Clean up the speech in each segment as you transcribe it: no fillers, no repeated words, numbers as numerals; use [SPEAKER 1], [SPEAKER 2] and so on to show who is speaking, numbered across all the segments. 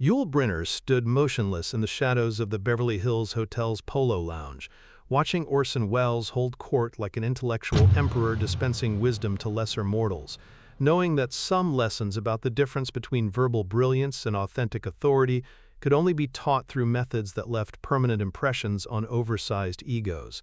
[SPEAKER 1] Yul Brynner stood motionless in the shadows of the Beverly Hills Hotel's Polo Lounge, watching Orson Welles hold court like an intellectual emperor dispensing wisdom to lesser mortals, knowing that some lessons about the difference between verbal brilliance and authentic authority could only be taught through methods that left permanent impressions on oversized egos.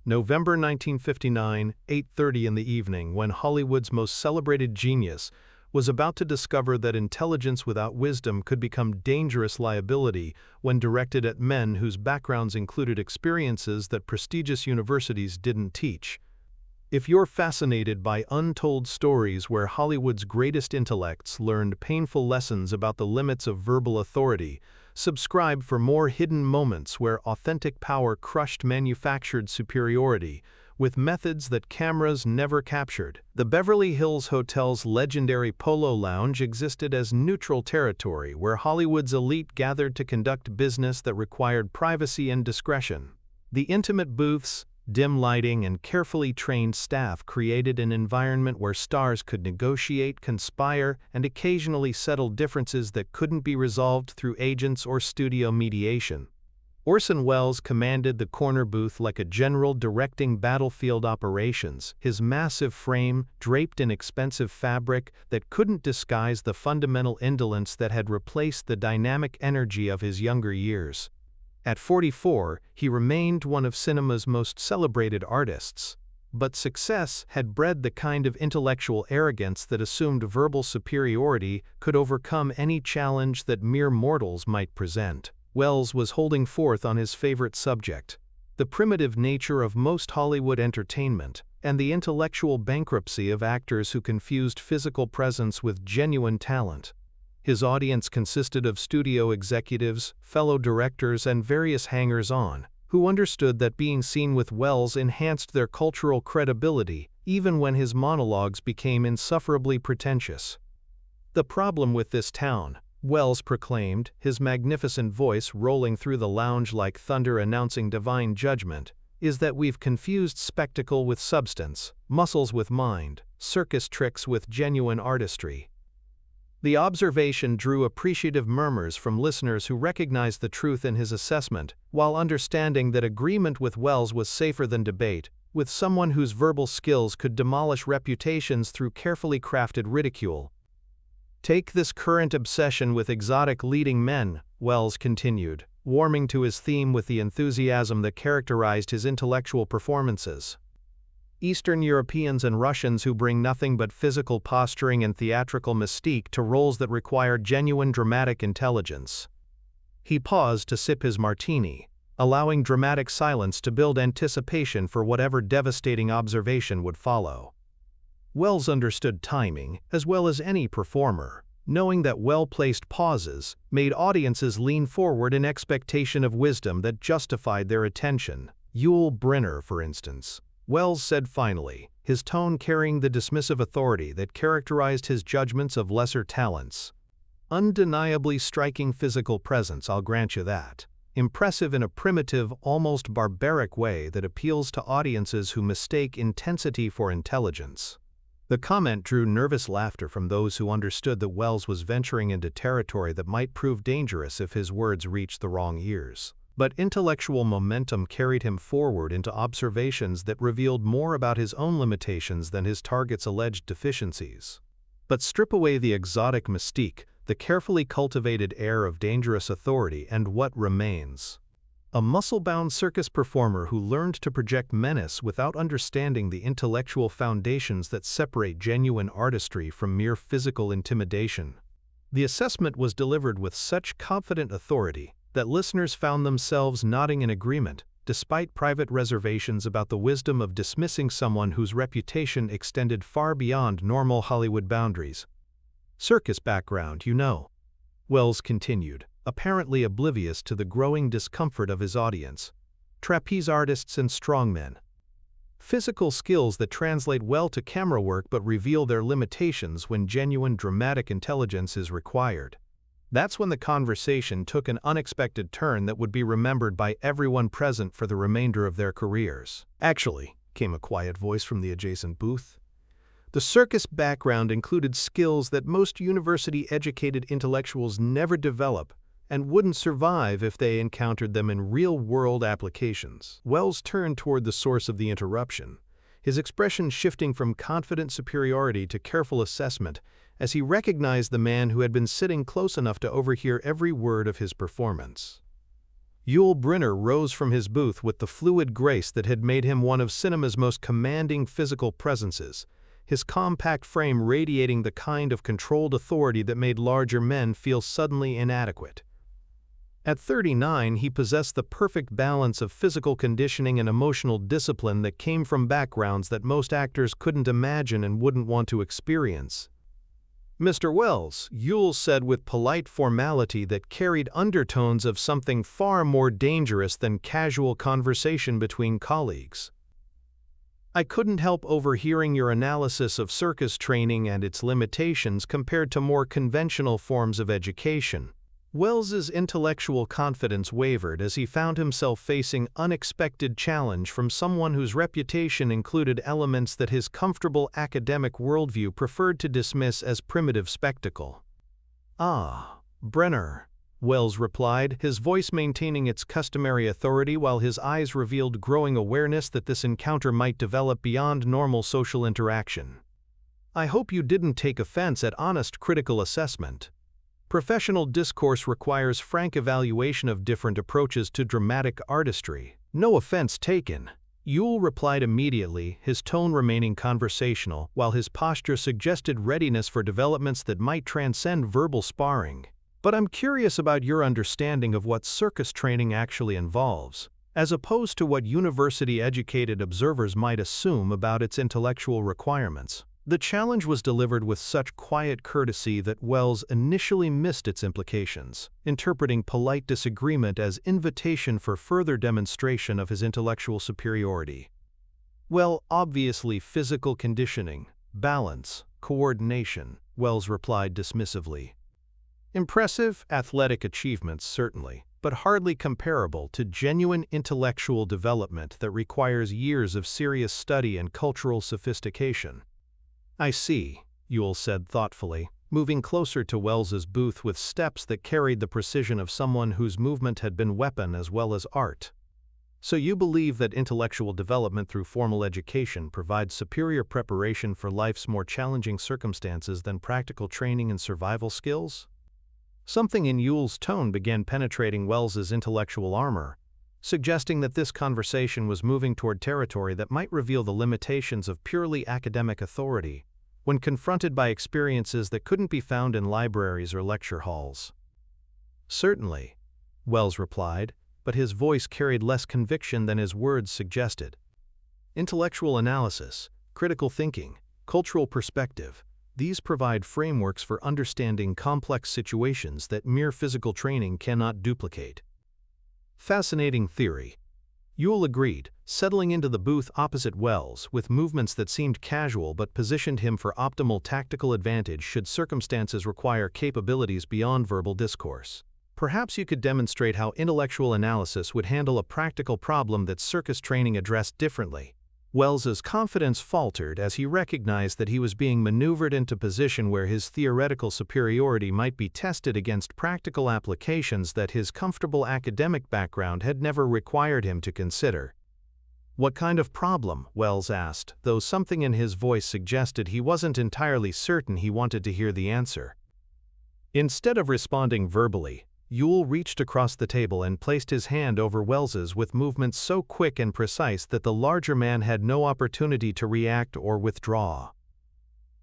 [SPEAKER 1] November 1959, 8:30 in the evening, when Hollywood's most celebrated genius was about to discover that intelligence without wisdom could become dangerous liability when directed at men whose backgrounds included experiences that prestigious universities didn't teach. If you're fascinated by untold stories where Hollywood's greatest intellects learned painful lessons about the limits of verbal authority, subscribe for more hidden moments where authentic power crushed manufactured superiority with methods that cameras never captured. The Beverly Hills Hotel's legendary Polo Lounge existed as neutral territory where Hollywood's elite gathered to conduct business that required privacy and discretion. The intimate booths, dim lighting, and carefully trained staff created an environment where stars could negotiate, conspire, and occasionally settle differences that couldn't be resolved through agents or studio mediation. Orson Welles commanded the corner booth like a general directing battlefield operations, his massive frame draped in expensive fabric that couldn't disguise the fundamental indolence that had replaced the dynamic energy of his younger years. At 44, he remained one of cinema's most celebrated artists. But success had bred the kind of intellectual arrogance that assumed verbal superiority could overcome any challenge that mere mortals might present. Welles was holding forth on his favorite subject, the primitive nature of most Hollywood entertainment, and the intellectual bankruptcy of actors who confused physical presence with genuine talent. His audience consisted of studio executives, fellow directors, and various hangers-on, who understood that being seen with Welles enhanced their cultural credibility, even when his monologues became insufferably pretentious. "The problem with this town," Welles proclaimed, his magnificent voice rolling through the lounge like thunder announcing divine judgment, "is that we've confused spectacle with substance, muscles with mind, circus tricks with genuine artistry." The observation drew appreciative murmurs from listeners who recognized the truth in his assessment, while understanding that agreement with Welles was safer than debate with someone whose verbal skills could demolish reputations through carefully crafted ridicule. "Take this current obsession with exotic leading men," Welles continued, warming to his theme with the enthusiasm that characterized his intellectual performances. "Eastern Europeans and Russians who bring nothing but physical posturing and theatrical mystique to roles that require genuine dramatic intelligence." He paused to sip his martini, allowing dramatic silence to build anticipation for whatever devastating observation would follow. Welles understood timing as well as any performer, knowing that well-placed pauses made audiences lean forward in expectation of wisdom that justified their attention. "Yul Brynner, for instance," Welles said finally, his tone carrying the dismissive authority that characterized his judgments of lesser talents. "Undeniably striking physical presence, I'll grant you that. Impressive in a primitive, almost barbaric way that appeals to audiences who mistake intensity for intelligence." The comment drew nervous laughter from those who understood that Welles was venturing into territory that might prove dangerous if his words reached the wrong ears. But intellectual momentum carried him forward into observations that revealed more about his own limitations than his target's alleged deficiencies. But strip away the exotic mystique, the carefully cultivated air of dangerous authority, and what remains? A muscle-bound circus performer who learned to project menace without understanding the intellectual foundations that separate genuine artistry from mere physical intimidation. The assessment was delivered with such confident authority that listeners found themselves nodding in agreement, despite private reservations about the wisdom of dismissing someone whose reputation extended far beyond normal Hollywood boundaries. "Circus background, you know," Welles continued, apparently oblivious to the growing discomfort of his audience. "Trapeze artists and strongmen. Physical skills that translate well to camera work but reveal their limitations when genuine dramatic intelligence is required." That's when the conversation took an unexpected turn that would be remembered by everyone present for the remainder of their careers. "Actually," came a quiet voice from the adjacent booth, The circus background included skills that most university-educated intellectuals never develop and wouldn't survive if they encountered them in real-world applications. Welles turned toward the source of the interruption, his expression shifting from confident superiority to careful assessment as he recognized the man who had been sitting close enough to overhear every word of his performance. Yul Brynner rose from his booth with the fluid grace that had made him one of cinema's most commanding physical presences, his compact frame radiating the kind of controlled authority that made larger men feel suddenly inadequate. At 39, he possessed the perfect balance of physical conditioning and emotional discipline that came from backgrounds that most actors couldn't imagine and wouldn't want to experience. "Mr. Welles," Yul said with polite formality that carried undertones of something far more dangerous than casual conversation between colleagues. "I couldn't help overhearing your analysis of circus training and its limitations compared to more conventional forms of education." Welles's intellectual confidence wavered as he found himself facing unexpected challenge from someone whose reputation included elements that his comfortable academic worldview preferred to dismiss as primitive spectacle. "Ah, Brynner," Welles replied, his voice maintaining its customary authority while his eyes revealed growing awareness that this encounter might develop beyond normal social interaction. "I hope you didn't take offense at honest critical assessment. Professional discourse requires frank evaluation of different approaches to dramatic artistry." "No offense taken," Yul replied immediately, his tone remaining conversational, while his posture suggested readiness for developments that might transcend verbal sparring. "But I'm curious about your understanding of what circus training actually involves, as opposed to what university-educated observers might assume about its intellectual requirements." The challenge was delivered with such quiet courtesy that Welles initially missed its implications, interpreting polite disagreement as invitation for further demonstration of his intellectual superiority. "Well, obviously physical conditioning, balance, coordination," Welles replied dismissively. "Impressive athletic achievements, certainly, but hardly comparable to genuine intellectual development that requires years of serious study and cultural sophistication." "I see," Yul said thoughtfully, moving closer to Welles's booth with steps that carried the precision of someone whose movement had been weapon as well as art. "So you believe that intellectual development through formal education provides superior preparation for life's more challenging circumstances than practical training and survival skills?" Something in Yul's tone began penetrating Welles's intellectual armor, suggesting that this conversation was moving toward territory that might reveal the limitations of purely academic authority when confronted by experiences that couldn't be found in libraries or lecture halls. "Certainly," Welles replied, but his voice carried less conviction than his words suggested. "Intellectual analysis, critical thinking, cultural perspective, these provide frameworks for understanding complex situations that mere physical training cannot duplicate." "Fascinating theory," Yul agreed, settling into the booth opposite Welles with movements that seemed casual but positioned him for optimal tactical advantage should circumstances require capabilities beyond verbal discourse. "Perhaps you could demonstrate how intellectual analysis would handle a practical problem that circus training addressed differently." Welles's confidence faltered as he recognized that he was being maneuvered into position where his theoretical superiority might be tested against practical applications that his comfortable academic background had never required him to consider. "What kind of problem?" Welles asked, though something in his voice suggested he wasn't entirely certain he wanted to hear the answer. Instead of responding verbally, Yul reached across the table and placed his hand over Welles's with movements so quick and precise that the larger man had no opportunity to react or withdraw.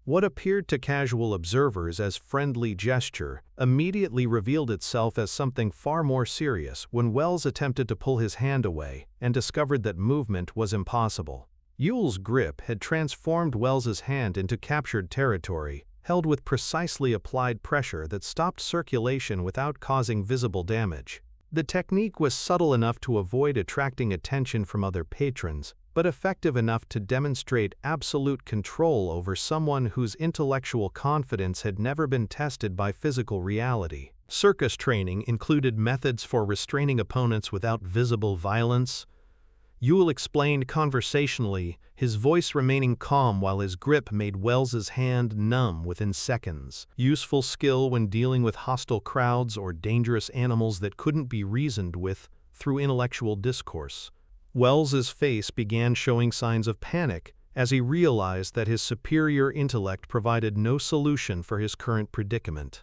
[SPEAKER 1] What appeared to casual observers as friendly gesture immediately revealed itself as something far more serious when Welles attempted to pull his hand away and discovered that movement was impossible. Yul's grip had transformed Welles's hand into captured territory, held with precisely applied pressure that stopped circulation without causing visible damage. The technique was subtle enough to avoid attracting attention from other patrons, but effective enough to demonstrate absolute control over someone whose intellectual confidence had never been tested by physical reality. Circus training included methods for restraining opponents without visible violence, Yul explained conversationally, his voice remaining calm while his grip made Wells's hand numb within seconds. Useful skill when dealing with hostile crowds or dangerous animals that couldn't be reasoned with through intellectual discourse. Wells's face began showing signs of panic as he realized that his superior intellect provided no solution for his current predicament.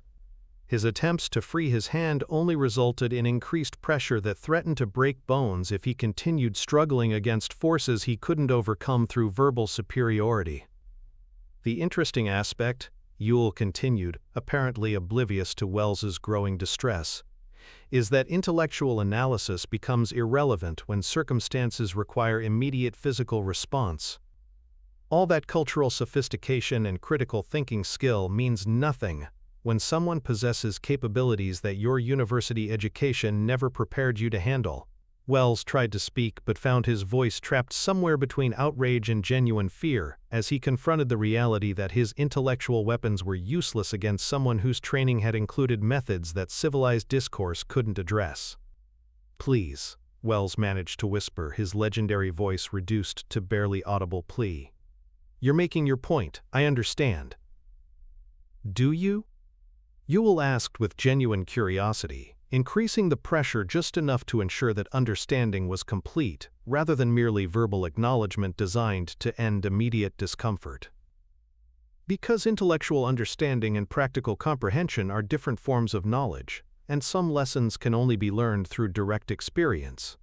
[SPEAKER 1] His attempts to free his hand only resulted in increased pressure that threatened to break bones if he continued struggling against forces he couldn't overcome through verbal superiority. The interesting aspect, Yul continued, apparently oblivious to Wells's growing distress, is that intellectual analysis becomes irrelevant when circumstances require immediate physical response. All that cultural sophistication and critical thinking skill means nothing when someone possesses capabilities that your university education never prepared you to handle. Welles tried to speak but found his voice trapped somewhere between outrage and genuine fear as he confronted the reality that his intellectual weapons were useless against someone whose training had included methods that civilized discourse couldn't address. "Please," Welles managed to whisper, his legendary voice reduced to barely audible plea. "You're making your point, I understand." "Do you?" Yul asked with genuine curiosity, increasing the pressure just enough to ensure that understanding was complete, rather than merely verbal acknowledgement designed to end immediate discomfort. Because intellectual understanding and practical comprehension are different forms of knowledge, and some lessons can only be learned through direct experience.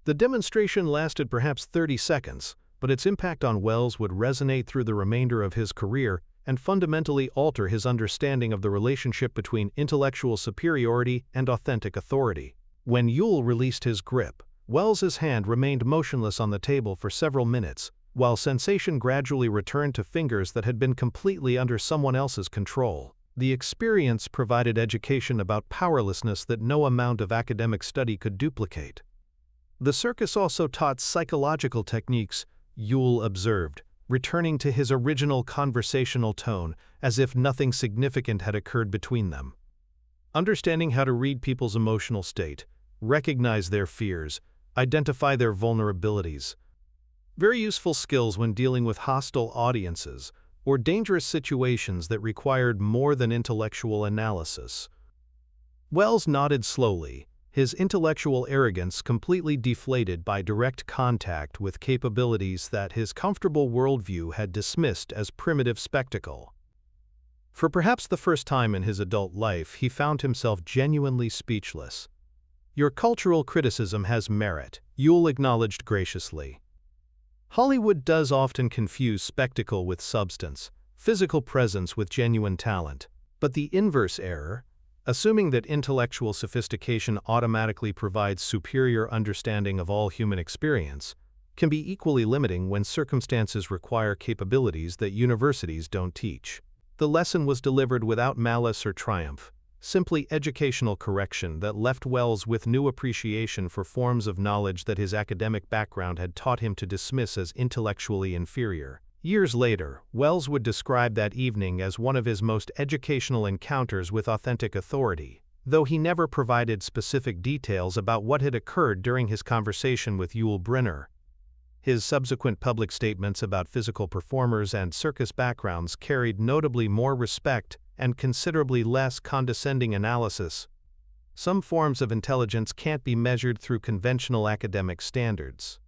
[SPEAKER 1] The demonstration lasted perhaps 30 seconds, but its impact on Welles would resonate through the remainder of his career and fundamentally alter his understanding of the relationship between intellectual superiority and authentic authority. When Yul released his grip, Wells's hand remained motionless on the table for several minutes, while sensation gradually returned to fingers that had been completely under someone else's control. The experience provided education about powerlessness that no amount of academic study could duplicate. The circus also taught psychological techniques, Yul observed, returning to his original conversational tone as if nothing significant had occurred between them. Understanding how to read people's emotional state, recognize their fears, identify their vulnerabilities. Very useful skills when dealing with hostile audiences or dangerous situations that required more than intellectual analysis. Welles nodded slowly, his intellectual arrogance completely deflated by direct contact with capabilities that his comfortable worldview had dismissed as primitive spectacle. For perhaps the first time in his adult life, he found himself genuinely speechless. "Your cultural criticism has merit," Yul acknowledged graciously. Hollywood does often confuse spectacle with substance, physical presence with genuine talent. But the inverse error, assuming that intellectual sophistication automatically provides superior understanding of all human experience, can be equally limiting when circumstances require capabilities that universities don't teach. The lesson was delivered without malice or triumph, simply educational correction that left Welles with new appreciation for forms of knowledge that his academic background had taught him to dismiss as intellectually inferior. Years later, Welles would describe that evening as one of his most educational encounters with authentic authority, though he never provided specific details about what had occurred during his conversation with Yul Brynner. His subsequent public statements about physical performers and circus backgrounds carried notably more respect and considerably less condescending analysis. Some forms of intelligence can't be measured through conventional academic standards.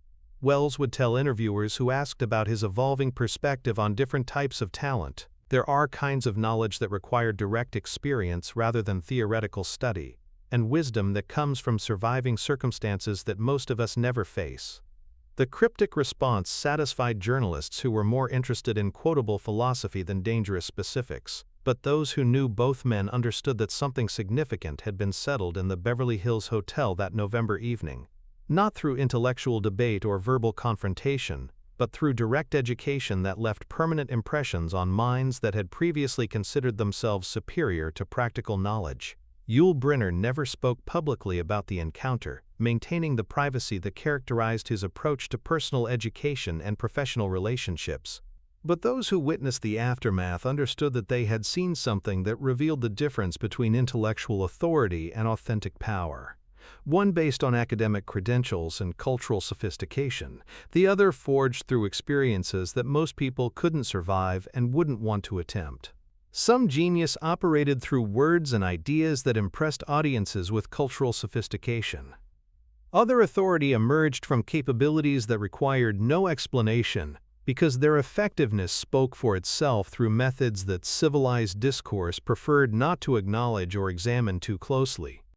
[SPEAKER 1] Welles would tell interviewers who asked about his evolving perspective on different types of talent. "There are kinds of knowledge that require direct experience rather than theoretical study, and wisdom that comes from surviving circumstances that most of us never face." The cryptic response satisfied journalists who were more interested in quotable philosophy than dangerous specifics, but those who knew both men understood that something significant had been settled in the Beverly Hills Hotel that November evening. Not through intellectual debate or verbal confrontation, but through direct education that left permanent impressions on minds that had previously considered themselves superior to practical knowledge. Yul Brynner never spoke publicly about the encounter, maintaining the privacy that characterized his approach to personal education and professional relationships. But those who witnessed the aftermath understood that they had seen something that revealed the difference between intellectual authority and authentic power. one based on academic credentials and cultural sophistication, the other forged through experiences that most people couldn't survive and wouldn't want to attempt. Some genius operated through words and ideas that impressed audiences with cultural sophistication. Other authority emerged from capabilities that required no explanation because their effectiveness spoke for itself through methods that civilized discourse preferred not to acknowledge or examine too closely.